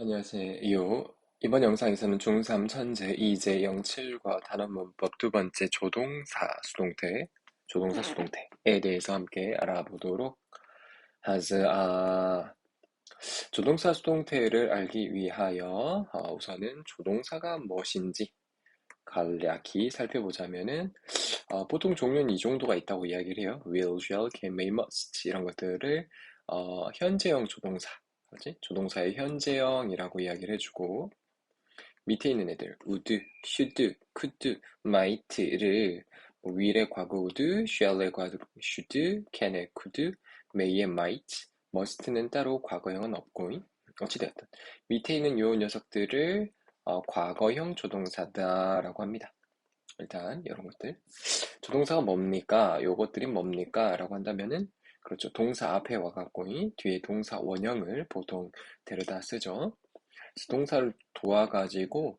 안녕하세요. 이번 영상에서는 중3 천재 이제 07과 단어 문법 두 번째 조동사 수동태에 대해서 함께 알아보도록 하자. 조동사 수동태를 알기 위하여 우선은 조동사가 무엇인지 간략히 살펴보자면은 보통 종류는 이 정도가 있다고 이야기를 해요. will, shall, can, may, must 이런 것들을 현재형 조동사, 그렇지? 조동사의 현재형이라고 이야기를 해주고 밑에 있는 애들 would, should, could, might를 뭐 will의 과거 would, shall의 과거 should, can의 could, may의 might, must는 따로 과거형은 없고 어찌되었든 밑에 있는 요 녀석들을 과거형 조동사다라고 합니다. 일단 이런 것들 조동사가 뭡니까? 요것들이 뭡니까? 라고 한다면은 그렇죠. 동사 앞에 와갖고 뒤에 동사 원형을 보통 데려다 쓰죠. 동사를 도와가지고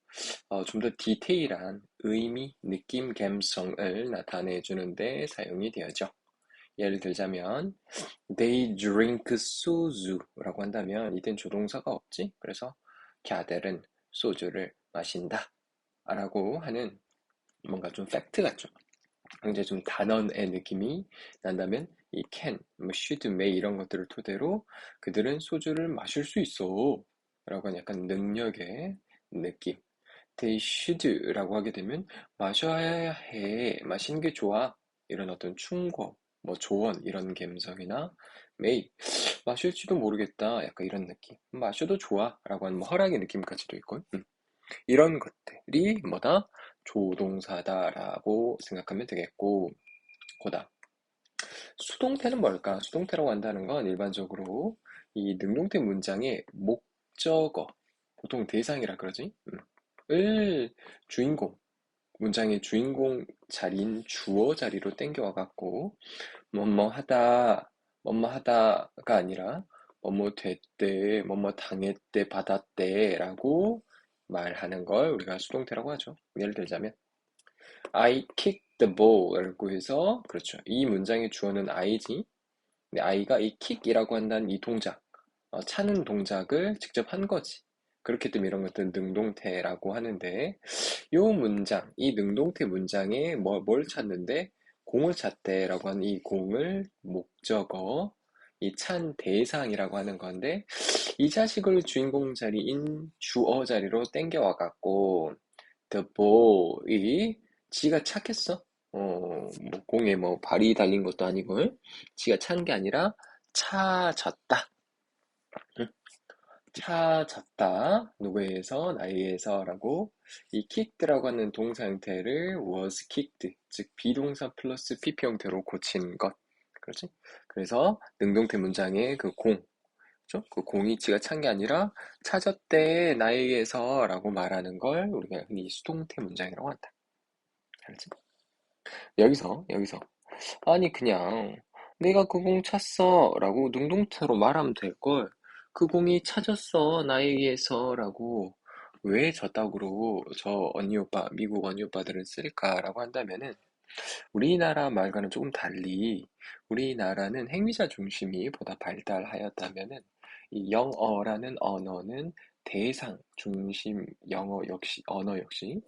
좀 더 디테일한 의미, 느낌, 감성을 나타내 주는데 사용이 되어죠. 예를 들자면 they drink 소주라고 한다면 이땐 조동사가 없지. 그래서 걔들은 소주를 마신다 라고 하는 뭔가 좀 팩트 같죠. 굉장히 좀 단언의 느낌이 난다면 이 can, 뭐 should, may 이런 것들을 토대로 그들은 소주를 마실 수 있어 라고 하는 약간 능력의 느낌. they should라고 하게 되면 마셔야 해, 마시는 게 좋아 이런 어떤 충고, 뭐 조언 이런 감성이나 may, 마실지도 모르겠다 약간 이런 느낌, 마셔도 좋아 라고 하는 뭐 허락의 느낌까지도 있고 이런 것들이 뭐다? 조동사다라고 생각하면 되겠고, 고다. 수동태는 뭘까? 수동태라고 한다는 건 일반적으로 이 능동태 문장의 목적어, 보통 대상이라 그러지? 을 주인공, 문장의 주인공 자리인 주어 자리로 땡겨와 갖고 뭐뭐 하다, 뭐뭐 하다가 아니라 뭐뭐 됐대, 뭐뭐 당했대, 받았대라고 말하는 걸 우리가 수동태라고 하죠. 예를 들자면 I kicked the ball라고 해서 그렇죠. 이 문장의 주어는 I지. 근데 I가 이 kick이라고 한다는 이 동작, 차는 동작을 직접 한 거지. 그렇기 때문에 이런 것들은 능동태라고 하는데 요 문장, 이 능동태 문장에 뭘 찾는데 공을 찾대라고 하는 이 공을 목적어, 이 찬 대상이라고 하는 건데 이 자식을 주인공 자리인 주어 자리로 땡겨와 갖고 the ball이 지가 착했어. 뭐 공에 뭐 발이 달린 것도 아니고 지가 찬 게 아니라 차졌다. 응? 차졌다. 누구에서 나에게서라고 이 kicked라고 하는 동사 형태를 was kicked, 즉 비동사 플러스 pp 형태로 고친 것. 그렇지? 그래서 능동태 문장의 그 공, 그죠? 그 공이 지가 찬 게 아니라 차졌대 나에게서라고 말하는 걸 우리가 흔히 수동태 문장이라고 한다. 알지? 여기서 아니 그냥 내가 그 공 찼어 라고 능동태로 말하면 될걸 그 공이 차졌어 나에게서 라고 왜 저따구로 저 언니 오빠 미국 언니 오빠들은 쓸까라고 한다면은 우리나라 말과는 조금 달리 우리나라는 행위자 중심이 보다 발달하였다면은 이 영어라는 언어는 대상 중심 영어 역시 언어 역시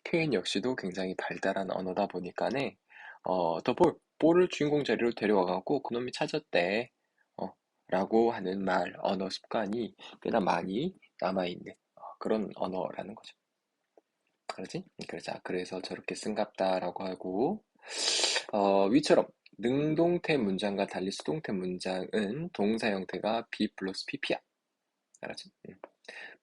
표현 역시도 굉장히 발달한 언어다 보니까네 더 볼을 주인공 자리로 데려와갖고 그놈이 찾았대 라고 하는 말 언어 습관이 꽤나 많이 남아있는 그런 언어라는 거죠. 그러지? 그래서 저렇게 쓴갑다라고 하고 위처럼 능동태 문장과 달리 수동태 문장은 동사 형태가 be 플러스 pp야. 알았지?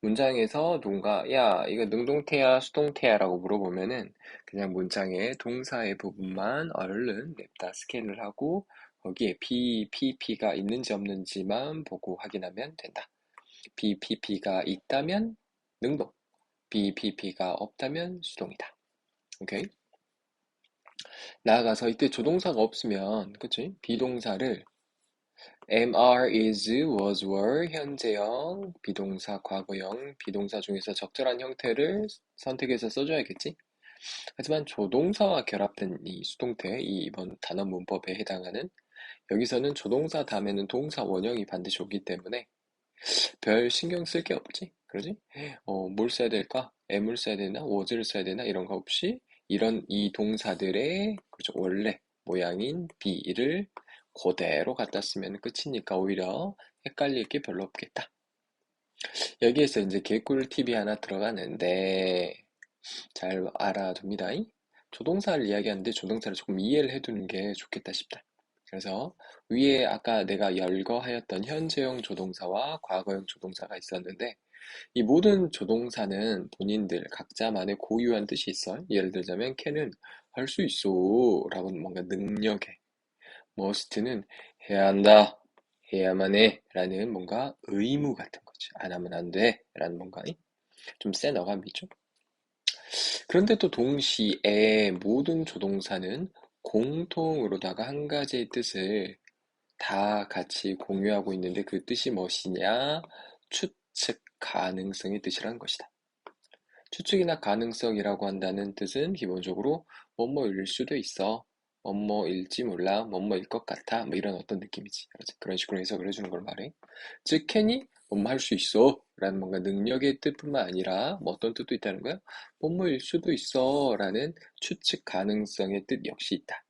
문장에서 누군가 야 이거 능동태야 수동태야라고 물어보면은 그냥 문장의 동사의 부분만 얼른 냅다 스캔을 하고 거기에 BPP가 있는지 없는지만 보고 확인하면 된다. BPP가 있다면 능동, BPP가 없다면 수동이다. 오케이? 나아가서 이때 조동사가 없으면 그치? 비동사를 MR, is, was, were, 현재형, 비동사, 과거형, 비동사 중에서 적절한 형태를 선택해서 써줘야겠지? 하지만 조동사와 결합된 이 수동태, 이 이번 단어 문법에 해당하는 여기서는 조동사 다음에는 동사 원형이 반드시 오기 때문에 별 신경 쓸 게 없지? 그러지? 뭘 써야 될까? am을 써야 되나? was를 써야 되나? 이런 거 없이 이런 이 동사들의 그죠? 원래 모양인 be를 그대로 갖다 쓰면 끝이니까 오히려 헷갈릴 게 별로 없겠다. 여기에서 이제 개꿀 팁이 하나 들어가는데 잘 알아둡니다. 조동사를 이야기하는데 조동사를 조금 이해를 해두는 게 좋겠다 싶다. 그래서 위에 아까 내가 열거하였던 현재형 조동사와 과거형 조동사가 있었는데 이 모든 조동사는 본인들 각자만의 고유한 뜻이 있어. 예를 들자면 can은 할 수 있어 라고는 뭔가 능력에, must는 해야 한다, 해야만 해 라는 뭔가 의무 같은 거지. 안 하면 안 돼 라는 뭔가 좀 센 어감이 있죠. 그런데 또 동시에 모든 조동사는 공통으로다가 한 가지의 뜻을 다 같이 공유하고 있는데 그 뜻이 무엇이냐? 추측 가능성의 뜻이라는 것이다. 추측이나 가능성이라고 한다는 뜻은 기본적으로 뭐뭐일 수도 있어. 뭐뭐일지 몰라. 뭐뭐일 것 같아. 뭐 이런 어떤 느낌이지. 알았지? 그런 식으로 해석을 해주는 걸 말해. 즉, 캔이 뭐뭐 할 수 있어. 라는 뭔가 능력의 뜻뿐만 아니라 뭐 어떤 뜻도 있다는 거야? 뭐뭐일 수도 있어. 라는 추측 가능성의 뜻 역시 있다.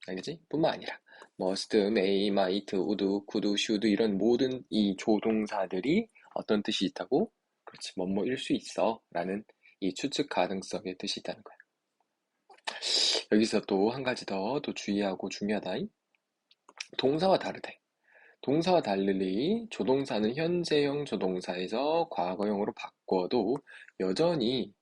알겠지? 뿐만 아니라 must, may, might, would, could, should 이런 모든 이 조동사들이 어떤 뜻이 있다고? 그렇지, 뭐뭐일 수 있어 라는 이 추측 가능성의 뜻이 있다는 거야. 여기서 또 한 가지 더 또 주의하고 중요하다. 동사와 다르대. 동사와 달리 조동사는 현재형 조동사에서 과거형으로 바꿔도 여전히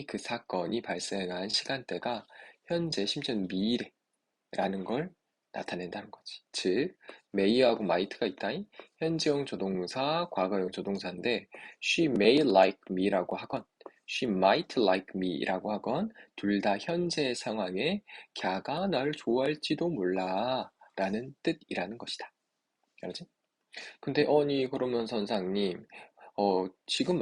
그 사건이 발생한 시간대가 현재 심지어는 미래라는 걸 나타낸다는 거지. 즉, may하고 might가 있다잉. 현재형 조동사, 과거형 조동사인데 she may like me라고 하건 she might like me라고 하건 둘 다 현재 상황에 걔가 날 좋아할지도 몰라 라는 뜻이라는 것이다. 알지? 근데 아니 그러면 선상님 지금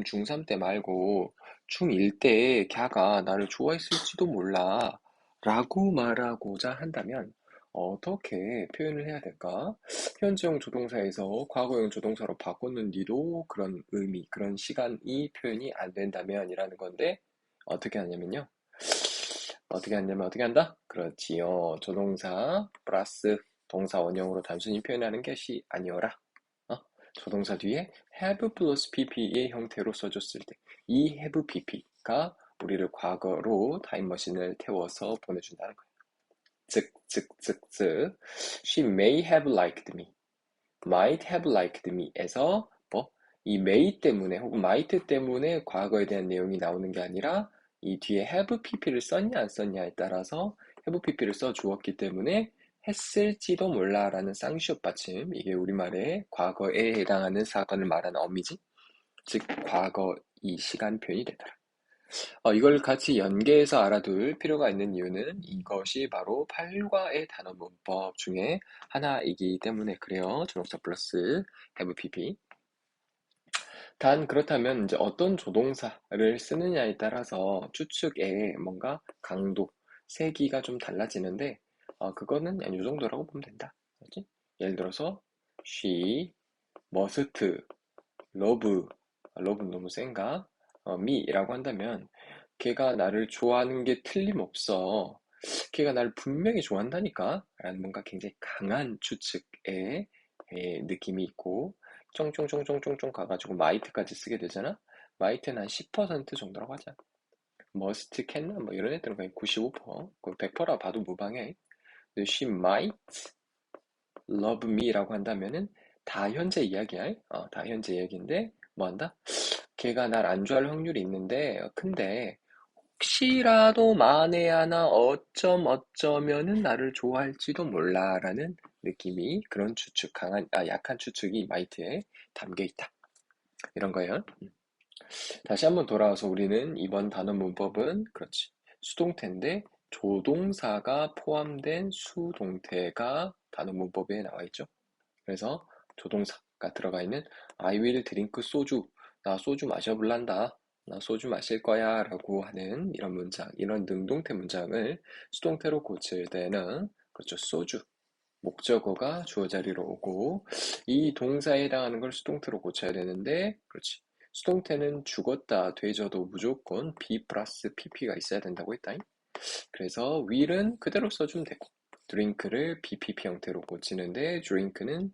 중3 때 말고 중1 때 걔가 나를 좋아했을지도 몰라 라고 말하고자 한다면 어떻게 표현을 해야 될까? 현재형 조동사에서 과거형 조동사로 바꿨는데도 그런 의미, 그런 시간이 표현이 안 된다면 이라는 건데 어떻게 하냐면요. 어떻게 한다? 그렇지요. 조동사 플러스 동사 원형으로 단순히 표현하는 것이 아니어라. 어? 조동사 뒤에 have 플러스 pp의 형태로 써줬을 때 이 have pp가 우리를 과거로 타임머신을 태워서 보내준다는 거예요. 즉. She may have liked me, might have liked me에서 뭐 이 may 때문에 혹은 might 때문에 과거에 대한 내용이 나오는 게 아니라 이 뒤에 have pp를 썼냐 안 썼냐에 따라서 have pp를 써 주었기 때문에 했을지도 몰라라는 쌍시옷 받침, 이게 우리말의 과거에 해당하는 사건을 말하는 어미지. 즉 과거 이 시간 표현이 되더라. 이걸 같이 연계해서 알아둘 필요가 있는 이유는 이것이 바로 8과의 단어 문법 중에 하나이기 때문에 그래요. 조동사 플러스 have pp. 단 그렇다면 이제 어떤 조동사를 쓰느냐에 따라서 추측의 뭔가 강도, 세기가 좀 달라지는데 그거는 그냥 이 정도라고 보면 된다. 그렇지? 예를 들어서 she must love는 너무 센가? me라고 한다면 걔가 나를 좋아하는 게 틀림없어. 걔가 나를 분명히 좋아한다니까? 라는 뭔가 굉장히 강한 추측의 느낌이 있고 쫑쫑쫑쫑쫑쫑 가가지고 might까지 쓰게 되잖아? might는 한 10% 정도라고 하자. must, can 뭐 이런 애들은 거의 95%, 100%라 봐도 무방해. she might love me라고 한다면은 다 현재 이야기야. 다 현재 이야기인데 뭐 한다? 걔가 날 안 좋아할 확률이 있는데 근데 혹시라도 만에 하나 어쩌면은 나를 좋아할지도 몰라라는 느낌이, 그런 추측, 약한 추측이 마이트에 담겨 있다. 이런 거예요. 다시 한번 돌아와서 우리는 이번 단어 문법은 그렇지. 수동태인데 조동사가 포함된 수동태가 단어 문법에 나와 있죠. 그래서 조동사가 들어가 있는 I will drink 소주. 나 소주 마셔볼란다. 나 소주 마실 거야 라고 하는 이런 문장, 이런 능동태 문장을 수동태로 고칠 때는 그렇죠. 소주. 목적어가 주어 자리로 오고 이 동사에 해당하는 걸 수동태로 고쳐야 되는데 그렇지. 수동태는 죽었다, 되져도 무조건 be 플러스 pp가 있어야 된다고 했다. 그래서 will은 그대로 써주면 되고 drink를 bpp 형태로 고치는데 drink는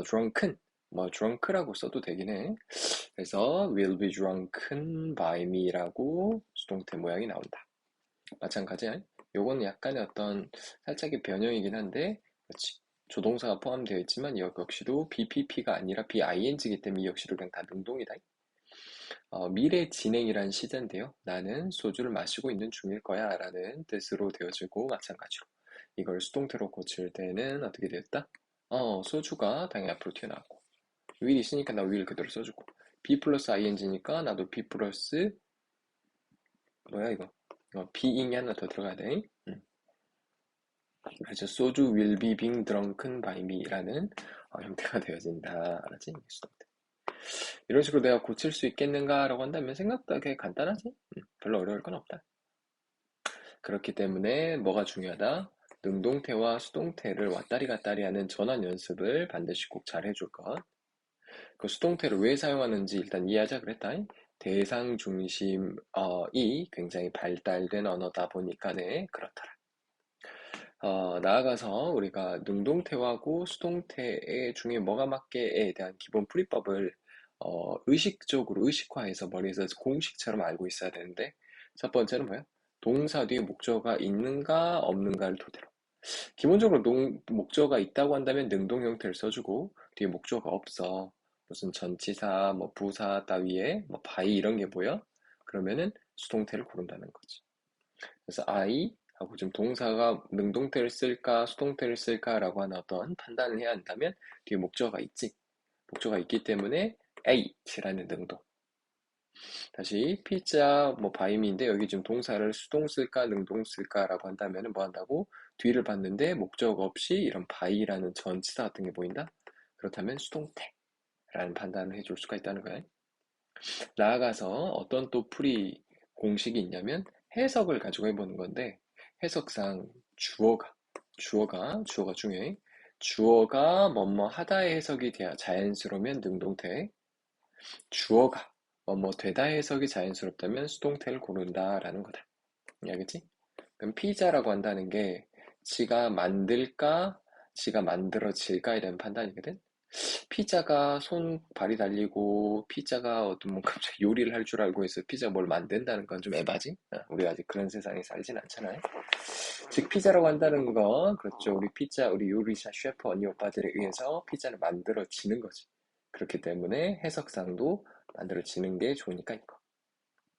drunken, 뭐 drunk라고 써도 되긴 해. 그래서 will be drunken by me라고 수동태 모양이 나온다. 마찬가지야. 요건 약간의 어떤 살짝의 변형이긴 한데 그렇지. 조동사가 포함되어 있지만 이 역시도 BPP가 아니라 BING이기 때문에 이 역시도 그냥 다 능동이다. 미래 진행이란 시제인데요. 나는 소주를 마시고 있는 중일 거야 라는 뜻으로 되어지고 마찬가지로 이걸 수동태로 고칠 때는 어떻게 되었다? 소주가 당연히 앞으로 튀어나왔고 will 있으니까 나 will 그대로 써주고 be 플러스 ing니까 나도 be 플러스 뭐야 이거 being이 하나 더 들어가야 돼. 그래서 소주 will be being drunken by me라는 형태가 되어진다. 알았지? 수동태. 이런 식으로 내가 고칠 수 있겠는가라고 한다면 생각보다 꽤 간단하지? 별로 어려울 건 없다. 그렇기 때문에 뭐가 중요하다? 능동태와 수동태를 왔다리 갔다리 하는 전환 연습을 반드시 꼭 잘 해줄 것. 그 수동태를 왜 사용하는지 일단 이해하자 그랬다. 대상 중심이 굉장히 발달된 언어다 보니까네 그렇더라. 나아가서 우리가 능동태하고 수동태 중에 뭐가 맞게에 대한 기본 풀이법을 의식적으로 의식화해서 머리에서 공식처럼 알고 있어야 되는데 첫 번째는 뭐야? 동사 뒤에 목적어가 있는가 없는가를 토대로 기본적으로 목적어가 있다고 한다면 능동 형태를 써주고 뒤에 목적어가 없어 무슨 전치사, 뭐 부사 따위에 뭐 바이 이런 게 보여? 그러면은 수동태를 고른다는 거지. 그래서 I 하고 좀 동사가 능동태를 쓸까 수동태를 쓸까라고 하는 어떤 판단을 해야 한다면 뒤에 목적어가 있지. 목적어가 있기 때문에 H라는 능동. 다시 피자 뭐 바이미인데 여기 지금 동사를 수동 쓸까 능동 쓸까라고 한다면 뭐 한다고 뒤를 봤는데 목적 없이 이런 바이라는 전치사 같은 게 보인다. 그렇다면 수동태라는 판단을 해줄 수가 있다는 거야. 나아가서 어떤 또 풀이 공식이 있냐면 해석을 가지고 해보는 건데 해석상 주어가 중요해. 주어가 뭐뭐 하다의 해석이 자연스러우면 능동태, 주어가 뭐뭐 되다의 해석이 자연스럽다면 수동태를 고른다라는 거다. 알겠지? 그럼 피자라고 한다는 게 지가 만들까, 지가 만들어질까에 대한 판단이거든. 피자가 발이 달리고 피자가 어떤 뭐 갑자기 요리를 할 줄 알고 해서 피자가 뭘 만든다는 건 좀 에바지? 우리 아직 그런 세상에 살진 않잖아요. 즉 피자라고 한다는 건 그렇죠. 우리 요리사 셰프 언니 오빠들에 의해서 피자를 만들어지는 거지. 그렇기 때문에 해석상도 만들어지는 게 좋으니까 이거.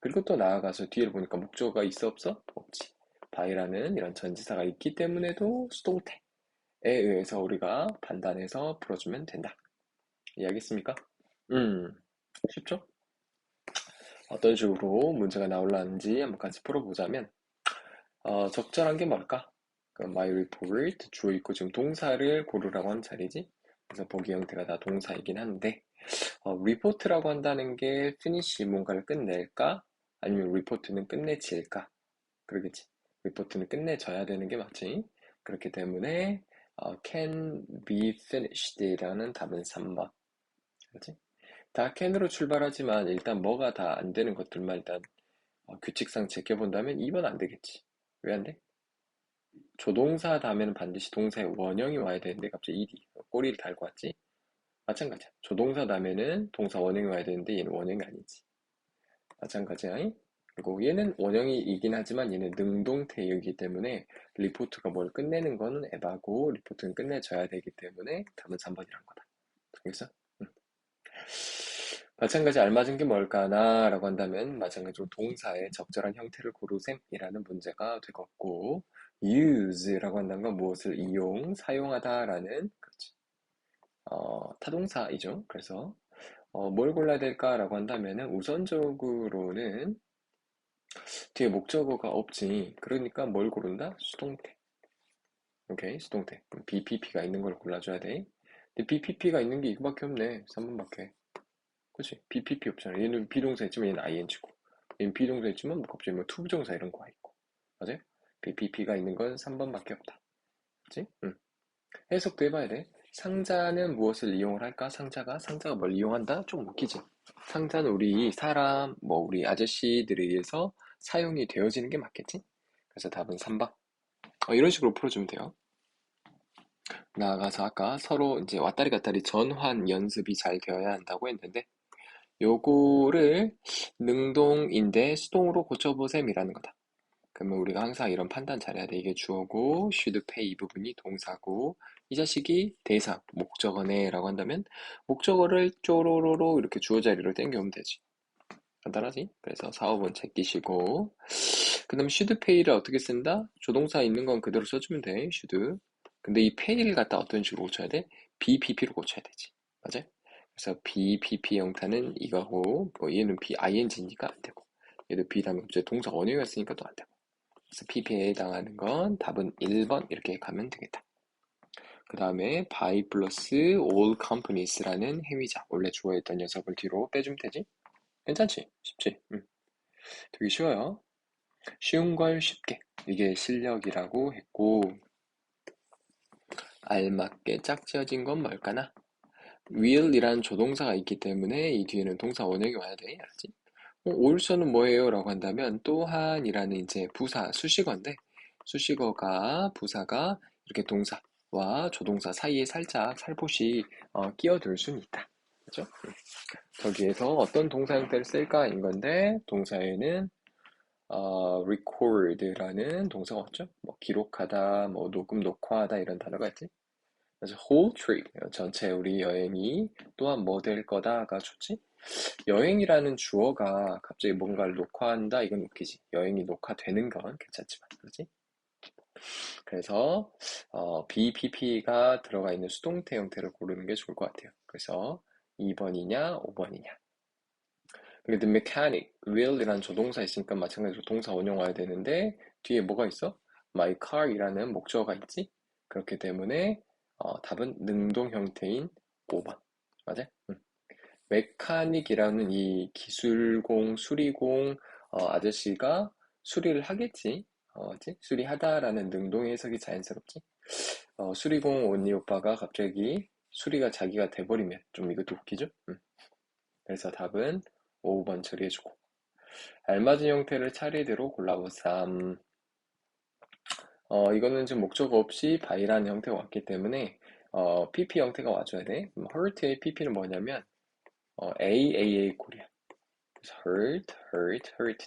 그리고 또 나아가서 뒤를 보니까 목적어가 있어 없어? 없지. 바이라는 이런 전치사가 있기 때문에도 수동태에 의해서 우리가 판단해서 풀어주면 된다. 이해하겠습니까? 음, 쉽죠? 어떤 식으로 문제가 나올라는지 한번 같이 풀어보자면, 적절한 게 뭘까? 그 my report, 주어 있고 지금 동사를 고르라고 하는 자리지? 그래서 보기 형태가 다 동사이긴 한데, report라고 한다는 게 finish 뭔가를 끝낼까? 아니면 report는 끝내질까? 그러겠지. report는 끝내져야 되는 게 맞지? 그렇기 때문에, can be finished라는 답은 3번. 그렇지? 다 캔으로 출발하지만 일단 뭐가 다 안 되는 것들만 일단 규칙상 제껴본다면 2번 안 되겠지. 왜 안 돼? 조동사 다음에는 반드시 동사의 원형이 와야 되는데 갑자기 ed 꼬리를 달고 왔지? 마찬가지야. 조동사 다음에는 동사 원형이 와야 되는데 얘는 원형이 아니지. 마찬가지야. 그리고 얘는 원형이긴 하지만 얘는 능동태이기 때문에 리포트가 뭘 끝내는 거는 에바고 리포트는 끝내줘야 되기 때문에 답은 3번이란 거다. 알겠어? 마찬가지 알맞은 게 뭘까나 라고 한다면 마찬가지로 동사의 적절한 형태를 고르셈이라는 문제가 되겠고 use라고 한다는 건 무엇을 사용하다라는 그렇지. 타동사이죠. 그래서 뭘 골라야 될까라고 한다면은 우선적으로는 뒤에 목적어가 없지. 그러니까 뭘 고른다? 수동태. 오케이, 수동태. BPP가 있는 걸 골라줘야 돼. 근데 BPP가 있는 게 이거밖에 없네. 3번밖에. 그치? BPP 없잖아. 얘는 비동사 있지만 얘는 ing고. 얘는 비동사 있지만 뭐 갑자기 뭐 투부정사 이런 거 있고. 맞아요? BPP가 있는 건 3번밖에 없다. 그치? 응. 해석도 해봐야 돼. 상자는 무엇을 이용을 할까? 상자가 뭘 이용한다? 좀 웃기지. 상자는 우리 사람, 뭐 우리 아저씨들에 의해서 사용이 되어지는 게 맞겠지? 그래서 답은 3번. 이런 식으로 풀어주면 돼요. 나아가서 아까 서로 이제 왔다리 갔다리 전환 연습이 잘 되어야 한다고 했는데 요거를 능동인데 수동으로 고쳐보셈이라는 거다. 그러면 우리가 항상 이런 판단 잘해야 돼. 이게 주어고 should pay 이 부분이 동사고 이 자식이 대상, 목적어네 라고 한다면 목적어를 쪼로로로 이렇게 주어 자리로 땡겨오면 되지. 간단하지? 그래서 4, 5번 제끼시고 그 다음에 should pay를 어떻게 쓴다? 조동사 있는 건 그대로 써주면 돼. should. 근데 이 pay를 갖다 어떤 식으로 고쳐야 돼? BPP로 고쳐야 되지. 맞아? 그래서 BPP 형태는 이거고 뭐 얘는 BING니까 안 되고 얘도 B라면 이제 동사 원형이었으니까 또 안 되고 그래서 PPA에 해당하는 건 답은 1번 이렇게 가면 되겠다. 그 다음에 by 플러스 all companies라는 행위자 원래 주어였던 녀석을 뒤로 빼주면 되지? 괜찮지? 쉽지? 되게 쉬워요. 쉬운 걸 쉽게 이게 실력이라고 했고 알맞게 짝지어진 건 뭘까나? will이란 조동사가 있기 때문에 이 뒤에는 동사 원형이 와야 돼. 알았지? 올소는 뭐예요? 라고 한다면 또한이라는 이제 부사 수식어인데 수식어가 부사가 이렇게 동사와 조동사 사이에 살짝 살포시 끼어들 수는 있다. 그죠? 저기에서 어떤 동사 형태를 쓸까인 건데 동사에는 record라는 동사가 없죠? 뭐 기록하다, 뭐 녹음 녹화하다 이런 단어가 있지. 그래서 whole trip 전체 우리 여행이 또한 뭐 될 거다가 좋지? 여행이라는 주어가 갑자기 뭔가를 녹화한다 이건 웃기지. 여행이 녹화되는 건 괜찮지만 그렇지? 그래서 BPP가 들어가 있는 수동태 형태를 고르는 게 좋을 것 같아요. 그래서 2번이냐 5번이냐. 근데 the mechanic, will이라는 조동사 있으니까 마찬가지로 동사 원형 와야 되는데 뒤에 뭐가 있어? my car이라는 목적어가 있지? 그렇기 때문에 답은 능동 형태인 5번. 맞아? 메카닉이라는 이 기술공, 수리공 아저씨가 수리를 하겠지. 그치? 수리하다라는 능동의 해석이 자연스럽지. 수리공 언니 오빠가 갑자기 수리가 자기가 돼버리면 좀 이것도 웃기죠? 그래서 답은 5번 처리해주고. 알맞은 형태를 차례대로 골라보삼. 이거는 지금 목적 없이 by라는 형태가 왔기 때문에 PP 형태가 와줘야 돼. hurt의 PP는 뭐냐면 AAA 콜이야. 그래서 hurt.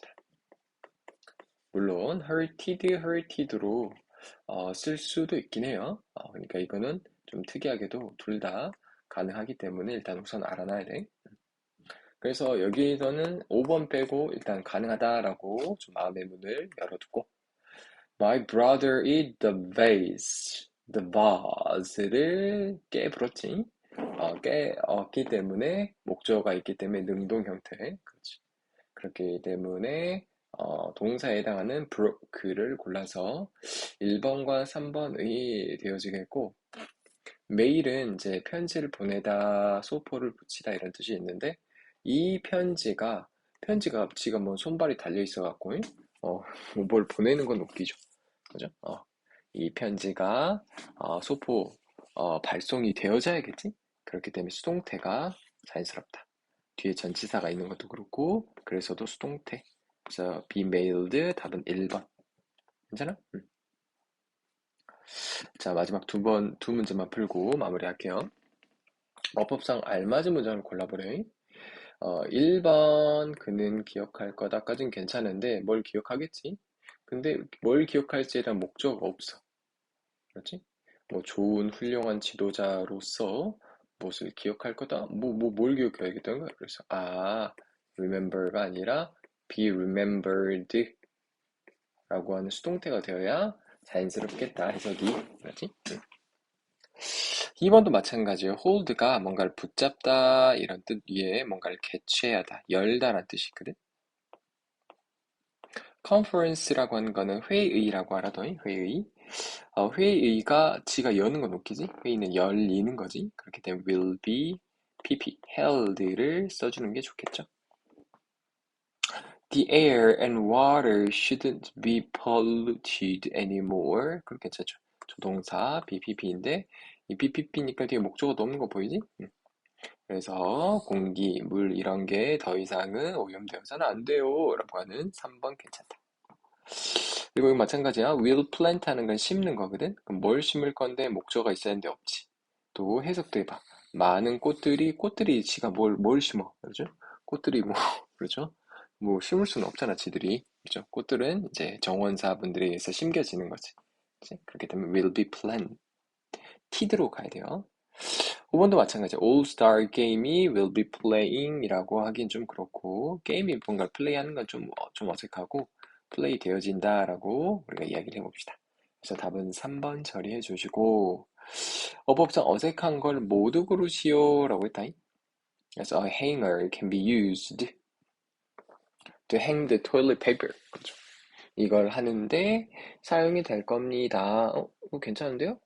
물론 hurted로 쓸 수도 있긴 해요. 그러니까 이거는 좀 특이하게도 둘 다 가능하기 때문에 일단 우선 알아놔야 돼. 그래서 여기서는 5번 빼고 일단 가능하다라고 좀 마음의 문을 열어두고 My brother is the vase를 깨불었지. 깨었기 때문에 목적어가 있기 때문에 능동 형태. 그렇지. 그렇기 때문에 동사에 해당하는 broke를 골라서 1번과 3번의 되어지겠고 메일은 이제 편지를 보내다, 소포를 붙이다 이런 뜻이 있는데 이 편지가 지금 뭐 손발이 달려 있어 갖고 뭘 보내는 건 웃기죠. 그죠? 이 편지가 소포 발송이 되어져야겠지? 그렇기 때문에 수동태가 자연스럽다. 뒤에 전치사가 있는 것도 그렇고 그래서도 수동태. 그래서 be mailed 답은 1번. 괜찮아? 자, 마지막 두 문제만 풀고 마무리할게요. 어법상 알맞은 문장을 골라보래. 1번 그는 기억할 거다까진 괜찮은데 뭘 기억하겠지? 근데 뭘 기억할지에 대한 목적 없어. 그렇지? 뭐 좋은 훌륭한 지도자로서 무엇을 기억할 거다? 뭘 기억해야겠다는 거야? 그래서 remember가 아니라 be remembered 라고 하는 수동태가 되어야 자연스럽겠다 해석이. 그렇지? 2번도 마찬가지예요. hold가 뭔가를 붙잡다 이런 뜻 위에 뭔가를 개최하다, 열다라는 뜻이 있거든. conference라고 하는 거는 회의라고 알아둬. 회의. 회의가 지가 여는 건 웃기지? 회의는 열리는 거지. 그렇기 때문에 will be pp held를 써주는 게 좋겠죠. The air and water shouldn't be polluted anymore. 그렇게 괜찮죠. 조동사 BPP인데 이 BPP니까 뒤에 목적어도 없는 거 보이지? 그래서 공기, 물 이런 게 더 이상은 오염되어서는 안 돼요 라고 하는 3번 괜찮다. 그리고 이거 마찬가지야. will plant 하는 건 심는 거거든. 그럼 뭘 심을 건데 목적어가 있어야 하는데 없지. 또 해석도 해봐. 많은 꽃들이 지가 뭘 심어. 그렇죠? 꽃들이 뭐, 그렇죠? 뭐 심을 수는 없잖아, 지들이. 그렇죠? 꽃들은 이제 정원사분들에 의해서 심겨지는 거지. 그치? 그렇기 때문에 will be planted로 가야 돼요. 5번도 마찬가지야. All Star 게임이 will be playing 이라고 하긴 좀 그렇고, 게임이 뭔가 플레이하는 건 좀 어색하고, 플레이 되어진다라고 우리가 이야기를 해봅시다. 그래서 답은 3번 처리해 주시고, 어법상 어색한 걸 모두 고르시오 라고 했다. 그래서 a hanger can be used to hang the toilet paper. 그렇죠. 이걸 하는데 사용이 될 겁니다. 이거 괜찮은데요?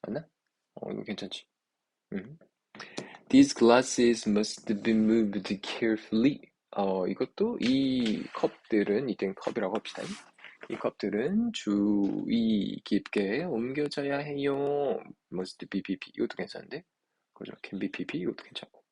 맞나? 이거 괜찮지? 음. These glasses must be moved carefully. 이것도 이 컵들은, 이땐 컵이라고 합시다. 이 컵들은 주의 깊게 옮겨져야 해요. must be pp. 이것도 괜찮은데? 그죠? can be pp. 이것도 괜찮고.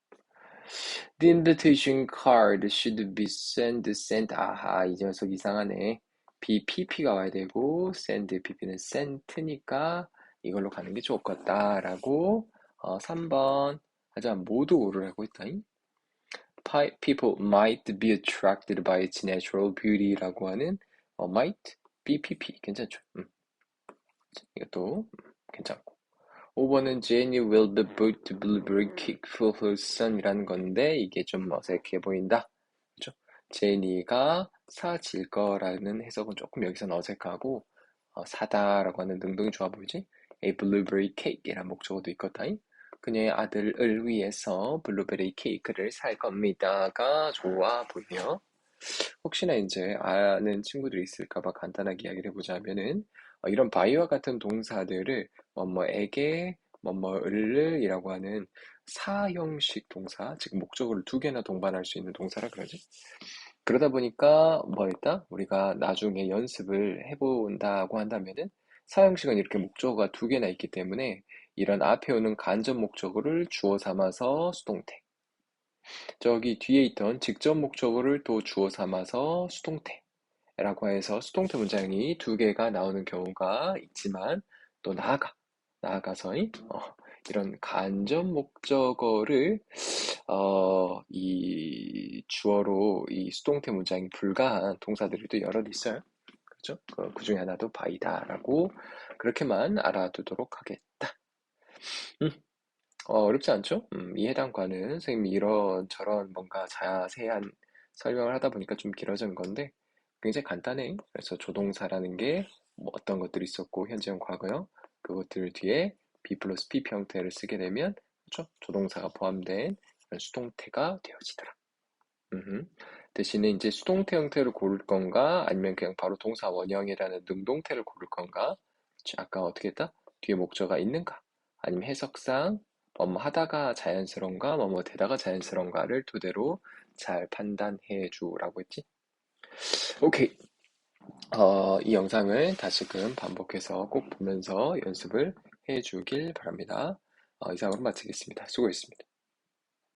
The invitation card should be sent. 아하, 이 녀석 이상하네. be pp가 와야 되고, send pp는 sent니까 이걸로 가는 게 좋을 것 같다라고 3번. 하지만 모두 오르라고 했다잉. People might be attracted by its natural beauty라고 하는 might, bpp 괜찮죠? 이것도 괜찮고. 5번은 Jenny will be bought to blueberry cake for her son이라는 건데 이게 좀 어색해 보인다. 그렇죠? 제니가 사질 거라는 해석은 조금 여기서는 어색하고 사다라고 하는 능동이 좋아 보이지? A blueberry cake이란 목적어도 있거든. 그녀의 아들을 위해서 블루베리 케이크를 살 겁니다가 좋아 보이네요. 혹시나 이제 아는 친구들이 있을까봐 간단하게 이야기를 해보자면은 이런 바이와 같은 동사들을 뭐뭐에게 뭐뭐을이라고 하는 사형식 동사, 즉 목적어를 두 개나 동반할 수 있는 동사라 그러지. 그러다 보니까 뭐였다? 우리가 나중에 연습을 해본다고 한다면은 사형식은 이렇게 목적어가 두 개나 있기 때문에 이런 앞에 오는 간접 목적어를 주어 삼아서 수동태, 저기 뒤에 있던 직접 목적어를 또 주어 삼아서 수동태라고 해서 수동태 문장이 두 개가 나오는 경우가 있지만 또 나아가서 이런 간접 목적어를 이 주어로 이 수동태 문장이 불가한 동사들이 또 여럿 있어요. 그렇죠? 그 중에 하나도 바이다라고 그렇게만 알아두도록 하겠다. 음, 어렵지 않죠? 이 해당 과는 선생님이 이런저런 뭔가 자세한 설명을 하다 보니까 좀 길어진 건데 굉장히 간단해. 그래서 조동사라는 게 뭐 어떤 것들이 있었고 현재형 과거형 그것들 뒤에 be 플러스 pp 형태를 쓰게 되면 그렇죠? 조동사가 포함된 그런 수동태가 되어지더라. 대신에 이제 수동태 형태를 고를 건가 아니면 그냥 바로 동사 원형이라는 능동태를 고를 건가? 그렇죠? 아까 어떻게 했다? 뒤에 목적어가 있는가? 아니면 해석상 뭐뭐 하다가 자연스러운가, 뭐뭐 되다가 자연스러운가를 토대로 잘 판단해 주라고 했지. 오케이. 이 영상을 다시금 반복해서 꼭 보면서 연습을 해 주길 바랍니다. 이상으로 마치겠습니다. 수고했습니다.